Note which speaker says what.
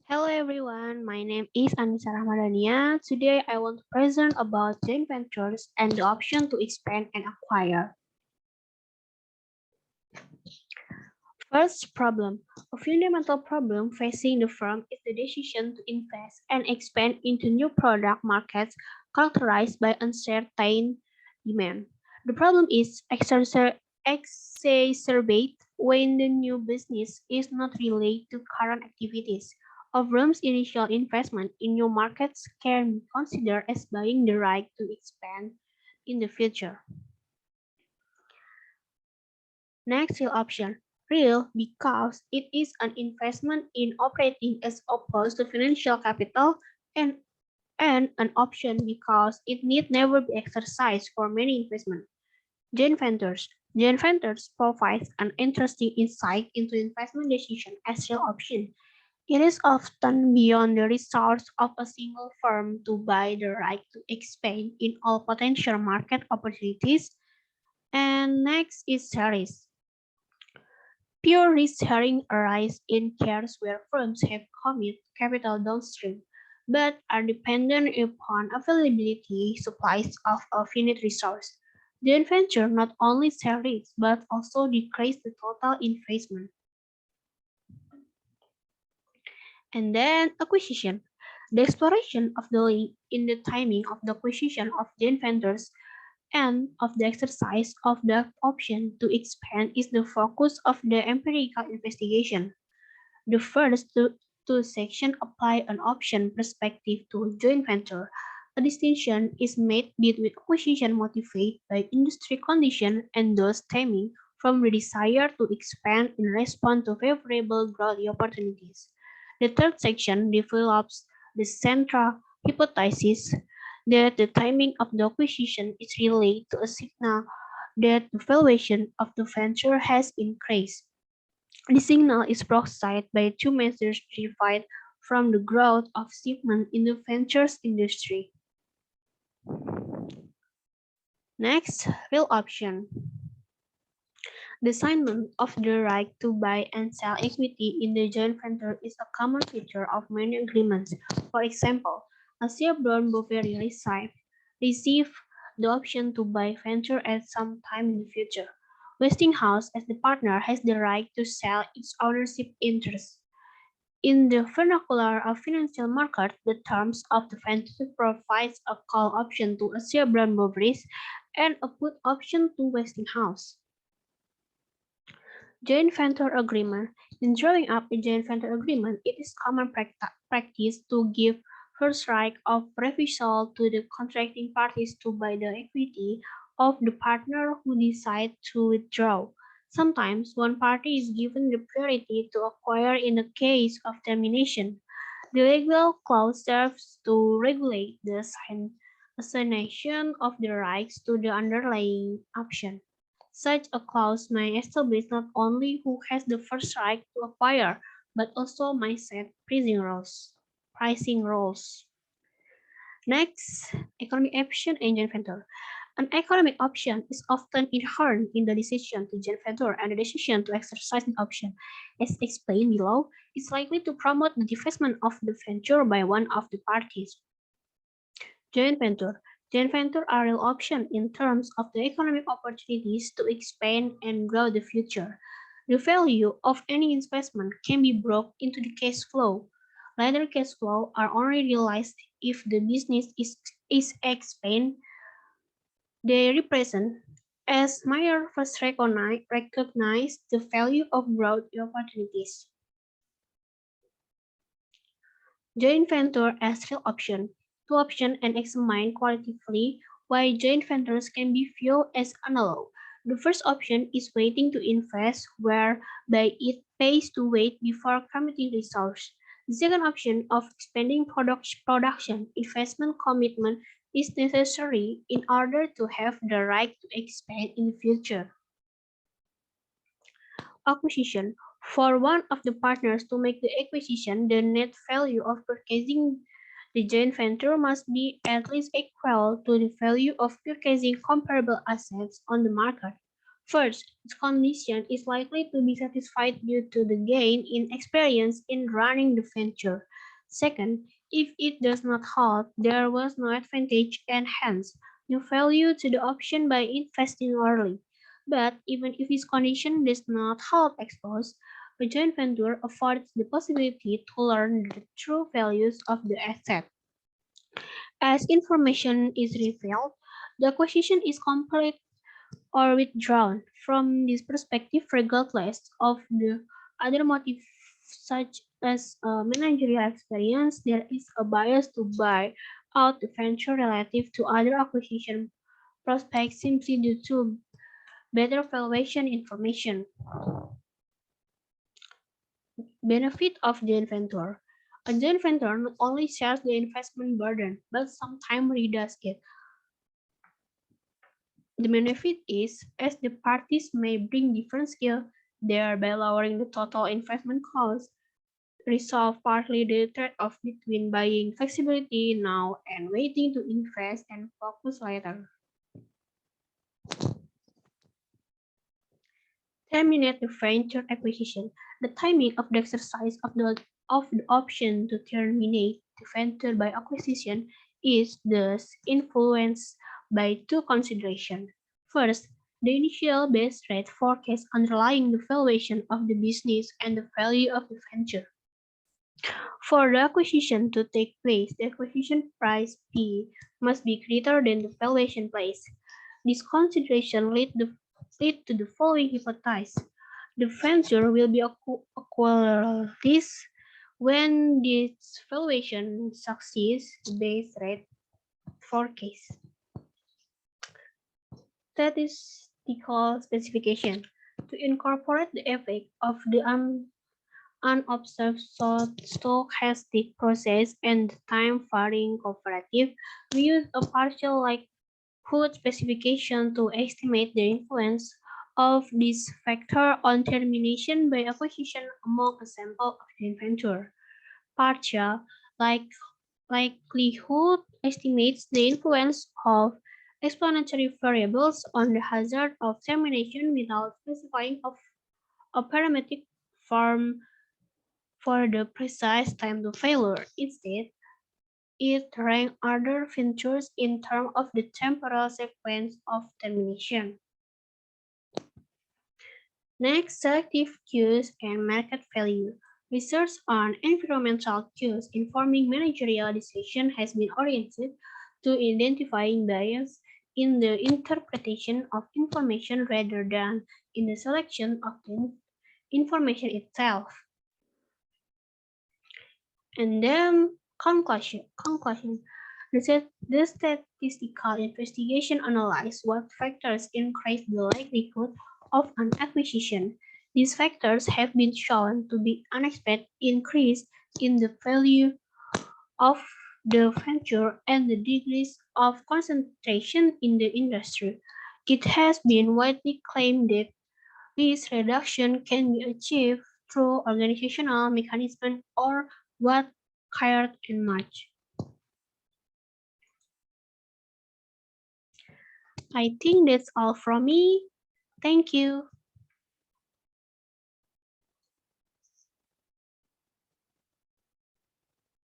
Speaker 1: Hello everyone, my name is Annisa Rahma Dhania. Today I want to present about joint ventures and the option to expand and acquire. First problem. A fundamental problem facing the firm is the decision to invest and expand into new product markets characterized by uncertain demand. The problem is exacerbated when the new business is not related to current activities. A firm's initial investment in new markets can be considered as buying the right to expand in the future. Next real option. Real because it is an investment in operating as opposed to financial capital and an option because it need never be exercised for many investment. Joint ventures. Joint ventures provides an interesting insight into investment decision as real option. It is often beyond the resource of a single firm to buy the right to expand in all potential market opportunities. And next is series. Pure risk-sharing arises in cases where firms have committed capital downstream, but are dependent upon availability supplies of a finite resource. Joint venture not only share risks, but also decrease the total investment. And then acquisition. The exploration of the link in the timing of the acquisition of joint ventures and of the exercise of the option to expand is the focus of the empirical investigation. The first two sections apply an option perspective to joint venture. A distinction is made between acquisition motivated by industry conditions and those stemming from the desire to expand in response to favorable growth opportunities. The third section develops the central hypothesis that the timing of the acquisition is related to a signal that the valuation of the venture has increased. The signal is provided by two measures derived from the growth of shipment in the ventures industry. Next, real option. The assignment of the right to buy and sell equity in the joint venture is a common feature of many agreements. For example, a Brown Boveri received the option to buy venture at some time in the future. Westinghouse, as the partner, has the right to sell its ownership interest. In the vernacular of financial market, the terms of the venture provides a call option to a Brown Boveri and a put option to Westinghouse. Joint venture agreement. In drawing up a joint venture agreement, it is common practice to give first right of refusal to the contracting parties to buy the equity of the partner who decide to withdraw. Sometimes one party is given the priority to acquire in the case of termination. The legal clause serves to regulate the assignation of the rights to the underlying option. Such a clause may establish not only who has the first right to acquire, but also may set pricing rules. Next, economic option and joint venture. An economic option is often inherent in the decision to joint venture, and the decision to exercise the option, as explained below, is likely to promote the divestment of the venture by one of the parties. Joint venture. Joint venture are real options in terms of the economic opportunities to expand and grow the future. The value of any investment can be broken into the cash flow. Later cash flow are only realized if the business is expanded. They represent, as Meyer first recognized, the value of growth opportunities. Joint venture as real option. Two options and examine qualitatively why joint ventures can be viewed as analog. The first option is waiting to invest, whereby it pays to wait before committing resource. The second option of expanding production investment commitment is necessary in order to have the right to expand in the future. Acquisition. For one of the partners to make the acquisition, the net value of purchasing the joint venture must be at least equal to the value of purchasing comparable assets on the market. First, this condition is likely to be satisfied due to the gain in experience in running the venture. Second, if it does not hold, there was no advantage and hence no value to the option by investing early. But even if this condition does not hold ex post, a joint venture affords the possibility to learn the true values of the asset. As information is revealed, the acquisition is complete or withdrawn. From this perspective, regardless of the other motives such as managerial experience, there is a bias to buy out the venture relative to other acquisition prospects simply due to better valuation information. Benefit of joint venture. A joint venture not only shares the investment burden, but sometimes redoes it. The benefit is, as the parties may bring different skills, thereby lowering the total investment cost, resolve partly the trade-off between buying flexibility now and waiting to invest and focus later. Terminate the venture acquisition. The timing of the exercise of the option to terminate the venture by acquisition is thus influenced by two considerations. First, the initial base rate forecast underlying the valuation of the business and the value of the venture. For the acquisition to take place, the acquisition price P must be greater than the valuation price. This consideration lead to the following hypothesis. The venture will be acquired when this valuation succeeds the base rate forecast. Statistical specification. To incorporate the effect of the unobserved stochastic process and the time-varying cooperative, we use a partial likelihood specification to estimate the influence of this factor on termination by acquisition among a sample of joint venture. Partial like likelihood estimates the influence of explanatory variables on the hazard of termination without specifying a parametric form for the precise time to failure. Instead, it ranks other ventures in terms of the temporal sequence of termination. Next, selective cues and market value. Research on environmental cues informing managerial decision has been oriented to identifying bias in the interpretation of information rather than in the selection of the information itself. And then conclusion. The statistical investigation analyzed what factors increase the likelihood of an acquisition. These factors have been shown to be unexpected increase in the value of the venture and the degrees of concentration in the industry. It has been widely claimed that this reduction can be achieved through organizational mechanisms or what Kairat and March. I think that's all from me. Thank you.